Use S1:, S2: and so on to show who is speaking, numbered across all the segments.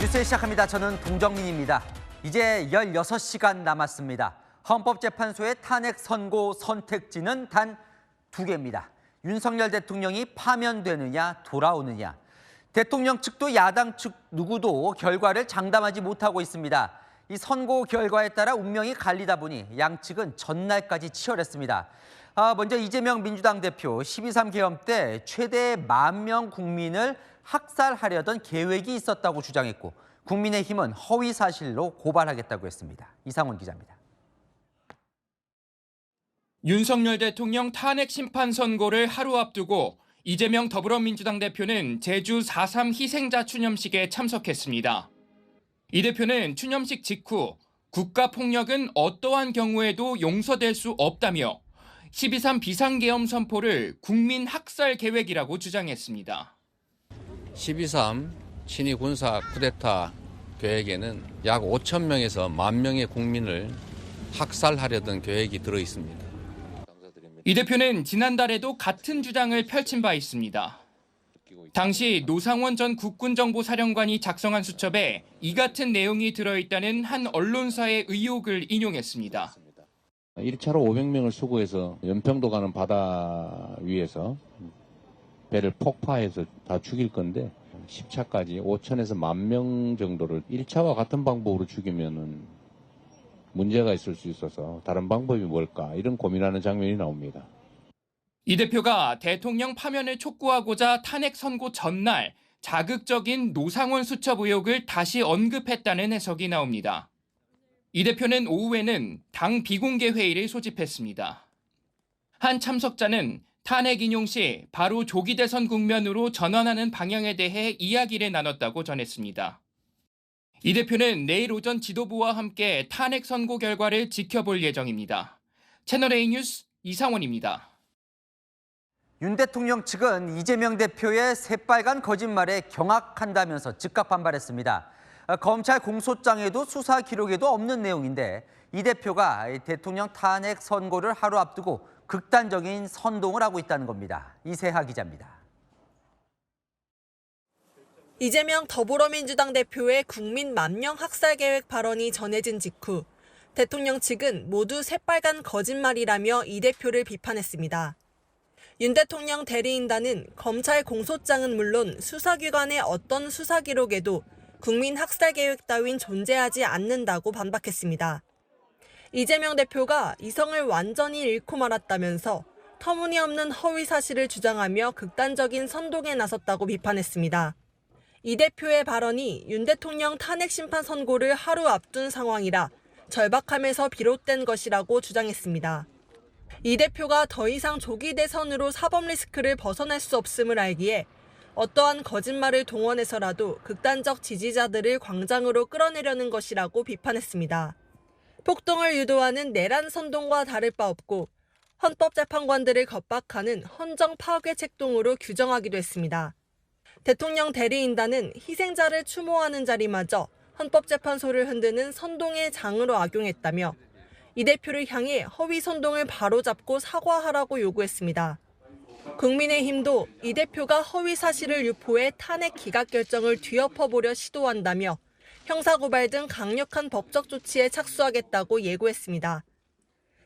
S1: 뉴스 시작합니다. 저는 동정민입니다. 이제 16시간 남았습니다. 헌법재판소의 탄핵 선고 선택지는 단 2개입니다. 윤석열 대통령이 파면되느냐 돌아오느냐. 대통령 측도 야당 측 누구도 결과를 장담하지 못하고 있습니다. 이 선고 결과에 따라 운명이 갈리다 보니 양측은 전날까지 치열했습니다. 먼저 이재명 민주당 대표 12.3 계엄 때 최대 10,000명 국민을 학살하려던 계획이 있었다고 주장했고 국민의힘은 허위 사실로 고발하겠다고 했습니다. 이상훈 기자입니다.
S2: 윤석열 대통령 탄핵 심판 선고를 하루 앞두고 이재명 더불어민주당 대표는 제주 4.3 희생자 추념식에 참석했습니다. 이 대표는 추념식 직후 국가폭력은 어떠한 경우에도 용서될 수 없다며 12.3 비상계엄 선포를 국민 학살 계획이라고 주장했습니다.
S3: 12.3 친위 군사 쿠데타 계획에는 약 5,000명에서 10,000명의 국민을 학살하려던 계획이 들어 있습니다.
S2: 이 대표는 지난달에도 같은 주장을 펼친 바 있습니다. 당시 노상원 전 국군정보사령관이 작성한 수첩에 이 같은 내용이 들어있다는 한 언론사의 의혹을 인용했습니다.
S4: 1차로 500명을 수거해서 연평도 가는 바다 위에서 배를 폭파해서 다 죽일 건데 10차까지 5,000에서 10,000명 정도를 1차와 같은 방법으로 죽이면은 문제가 있을 수 있어서 다른 방법이 뭘까 이런 고민하는 장면이 나옵니다.
S2: 이 대표가 대통령 파면을 촉구하고자 탄핵 선고 전날 자극적인 노상원 수첩 의혹을 다시 언급했다는 해석이 나옵니다. 이 대표는 오후에는 당 비공개 회의를 소집했습니다. 한 참석자는 탄핵 인용 시 바로 조기 대선 국면으로 전환하는 방향에 대해 이야기를 나눴다고 전했습니다. 이 대표는 내일 오전 지도부와 함께 탄핵 선고 결과를 지켜볼 예정입니다. 채널A 뉴스 이상원입니다.
S1: 윤 대통령 측은 이재명 대표의 새빨간 거짓말에 경악한다면서 즉각 반발했습니다. 검찰 공소장에도 수사 기록에도 없는 내용인데 이 대표가 대통령 탄핵 선고를 하루 앞두고 극단적인 선동을 하고 있다는 겁니다. 이세하 기자입니다.
S5: 이재명 더불어민주당 대표의 국민 10,000명 학살 계획 발언이 전해진 직후 대통령 측은 모두 새빨간 거짓말이라며 이 대표를 비판했습니다. 윤 대통령 대리인단은 검찰 공소장은 물론 수사기관의 어떤 수사 기록에도 국민 학살 계획 따윈 존재하지 않는다고 반박했습니다. 이재명 대표가 이성을 완전히 잃고 말았다면서 터무니없는 허위 사실을 주장하며 극단적인 선동에 나섰다고 비판했습니다. 이 대표의 발언이 윤 대통령 탄핵 심판 선고를 하루 앞둔 상황이라 절박함에서 비롯된 것이라고 주장했습니다. 이 대표가 더 이상 조기 대선으로 사법 리스크를 벗어날 수 없음을 알기에 어떠한 거짓말을 동원해서라도 극단적 지지자들을 광장으로 끌어내려는 것이라고 비판했습니다. 폭동을 유도하는 내란 선동과 다를 바 없고 헌법재판관들을 겁박하는 헌정 파괴 책동으로 규정하기도 했습니다. 대통령 대리인단은 희생자를 추모하는 자리마저 헌법재판소를 흔드는 선동의 장으로 악용했다며 이 대표를 향해 허위 선동을 바로잡고 사과하라고 요구했습니다. 국민의힘도 이 대표가 허위 사실을 유포해 탄핵 기각 결정을 뒤엎어보려 시도한다며 형사고발 등 강력한 법적 조치에 착수하겠다고 예고했습니다.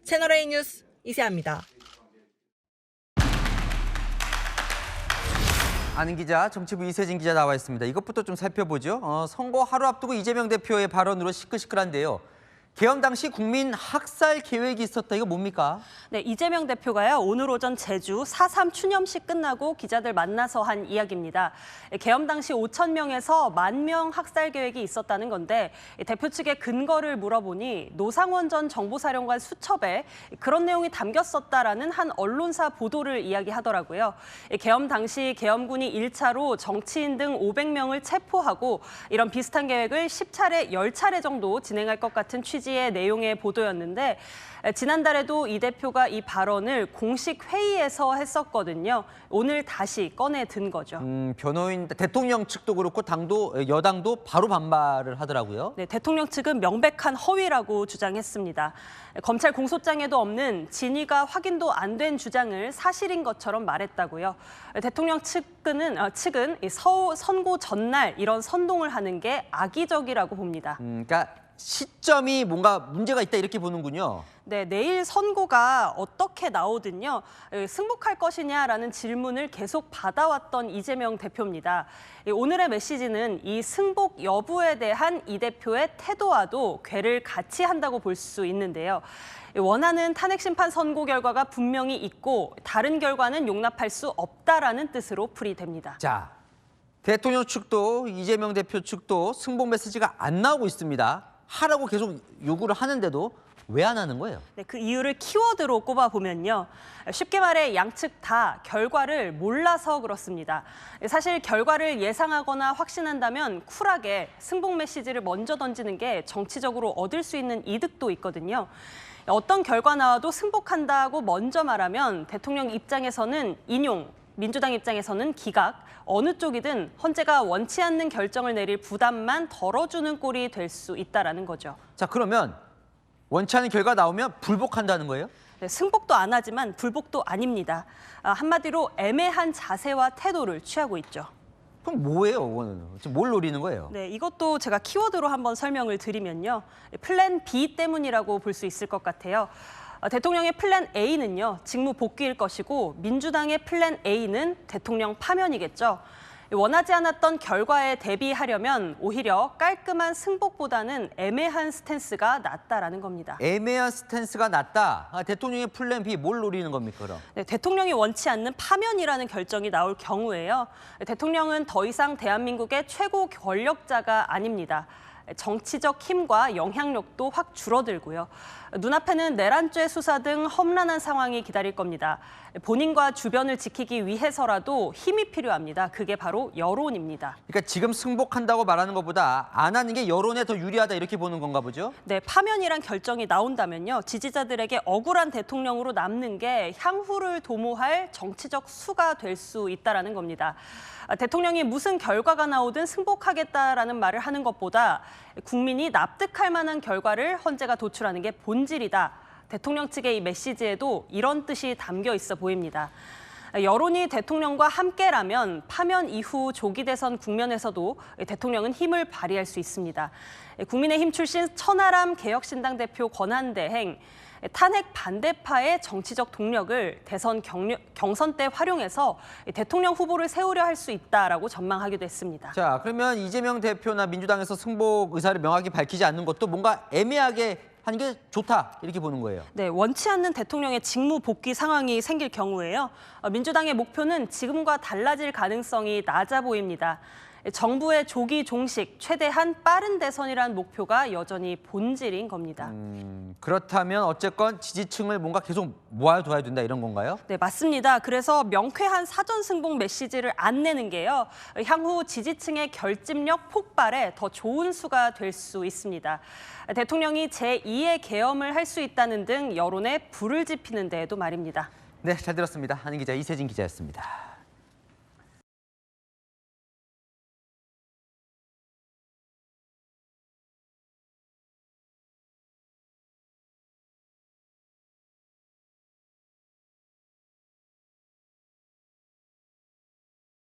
S5: 채널A 뉴스 이세아입니다.
S1: 아는 기자, 정치부 이세진 기자 나와 있습니다. 이것부터 좀 살펴보죠. 선거 하루 앞두고 이재명 대표의 발언으로 시끌시끌한데요. 계엄 당시 국민 학살 계획이 있었다. 이거 뭡니까?
S6: 네, 이재명 대표가요. 오늘 오전 제주 4.3 추념식 끝나고 기자들 만나서 한 이야기입니다. 계엄 당시 5,000명에서 10,000명 학살 계획이 있었다는 건데 대표 측의 근거를 물어보니 노상원 전 정보사령관 수첩에 그런 내용이 담겼었다라는 한 언론사 보도를 이야기하더라고요. 계엄 당시 계엄군이 1차로 정치인 등 500명을 체포하고 이런 비슷한 계획을 10차례, 10차례 정도 진행할 것 같은 취지 취지의 내용의 보도였는데 지난달에도 이 대표가 이 발언을 공식 회의에서 했었거든요. 오늘 다시 꺼내 든 거죠.
S1: 변호인 대통령 측도 그렇고 여당도 바로 반발을 하더라고요.
S6: 네, 대통령 측은 명백한 허위라고 주장했습니다. 검찰 공소장에도 없는 진위가 확인도 안 된 주장을 사실인 것처럼 말했다고요. 대통령 측은 이 선고 전날 이런 선동을 하는 게 악의적이라고 봅니다.
S1: 그러니까 시점이 뭔가 문제가 있다 이렇게 보는군요.
S6: 네, 내일 선고가 어떻게 나오든요. 승복할 것이냐라는 질문을 계속 받아왔던 이재명 대표입니다. 오늘의 메시지는 이 승복 여부에 대한 이 대표의 태도와도 궤를 같이 한다고 볼 수 있는데요. 원하는 탄핵 심판 선고 결과가 분명히 있고 다른 결과는 용납할 수 없다라는 뜻으로 풀이됩니다.
S1: 자, 대통령 측도 이재명 대표 측도 승복 메시지가 안 나오고 있습니다. 하라고 계속 요구를 하는데도 왜 안 하는 거예요?
S6: 네, 그 이유를 키워드로 꼽아보면요. 쉽게 말해 양측 다 결과를 몰라서 그렇습니다. 사실 결과를 예상하거나 확신한다면 쿨하게 승복 메시지를 먼저 던지는 게 정치적으로 얻을 수 있는 이득도 있거든요. 어떤 결과 나와도 승복한다고 먼저 말하면 대통령 입장에서는 인용, 민주당 입장에서는 기각, 어느 쪽이든 헌재가 원치 않는 결정을 내릴 부담만 덜어주는 꼴이 될 수 있다라는 거죠.
S1: 자, 그러면 원치 않은 결과 나오면 불복한다는 거예요?
S6: 네, 승복도 안 하지만 불복도 아닙니다. 한마디로 애매한 자세와 태도를 취하고 있죠.
S1: 그럼 뭐예요? 지금 뭘 노리는 거예요?
S6: 네, 이것도 제가 키워드로 한번 설명을 드리면요. 플랜 B 때문이라고 볼 수 있을 것 같아요. 대통령의 플랜 A는요, 직무 복귀일 것이고 민주당의 플랜 A는 대통령 파면이겠죠. 원하지 않았던 결과에 대비하려면 오히려 깔끔한 승복보다는 애매한 스탠스가 낫다라는 겁니다.
S1: 애매한 스탠스가 낫다. 대통령의 플랜 B 뭘 노리는 겁니까, 그럼?
S6: 네, 대통령이 원치 않는 파면이라는 결정이 나올 경우에요. 대통령은 더 이상 대한민국의 최고 권력자가 아닙니다. 정치적 힘과 영향력도 확 줄어들고요. 눈앞에는 내란죄 수사 등 험난한 상황이 기다릴 겁니다. 본인과 주변을 지키기 위해서라도 힘이 필요합니다. 그게 바로 여론입니다.
S1: 그러니까 지금 승복한다고 말하는 것보다 안 하는 게 여론에 더 유리하다 이렇게 보는 건가 보죠?
S6: 네, 파면이란 결정이 나온다면요. 지지자들에게 억울한 대통령으로 남는 게 향후를 도모할 정치적 수가 될 수 있다는 겁니다. 대통령이 무슨 결과가 나오든 승복하겠다라는 말을 하는 것보다 국민이 납득할 만한 결과를 헌재가 도출하는 게 본질이다. 대통령 측의 이 메시지에도 이런 뜻이 담겨 있어 보입니다. 여론이 대통령과 함께라면 파면 이후 조기 대선 국면에서도 대통령은 힘을 발휘할 수 있습니다. 국민의힘 출신 천하람 개혁신당 대표 권한대행, 탄핵 반대파의 정치적 동력을 대선 경선 때 활용해서 대통령 후보를 세우려 할 수 있다라고 전망하기도 했습니다.
S1: 자, 그러면 이재명 대표나 민주당에서 승복 의사를 명확히 밝히지 않는 것도 뭔가 애매하게 하는 게 좋다 이렇게 보는 거예요.
S6: 네, 원치 않는 대통령의 직무 복귀 상황이 생길 경우에요. 민주당의 목표는 지금과 달라질 가능성이 낮아 보입니다. 정부의 조기 종식, 최대한 빠른 대선이라는 목표가 여전히 본질인 겁니다.
S1: 그렇다면 어쨌건 지지층을 뭔가 계속 모아둬야 된다 이런 건가요?
S6: 네, 맞습니다. 그래서 명쾌한 사전 승복 메시지를 안 내는 게요. 향후 지지층의 결집력 폭발에 더 좋은 수가 될 수 있습니다. 대통령이 제2의 계엄을 할 수 있다는 등 여론에 불을 지피는 데에도 말입니다.
S1: 네, 잘 들었습니다. 한인 기자 이세진 기자였습니다.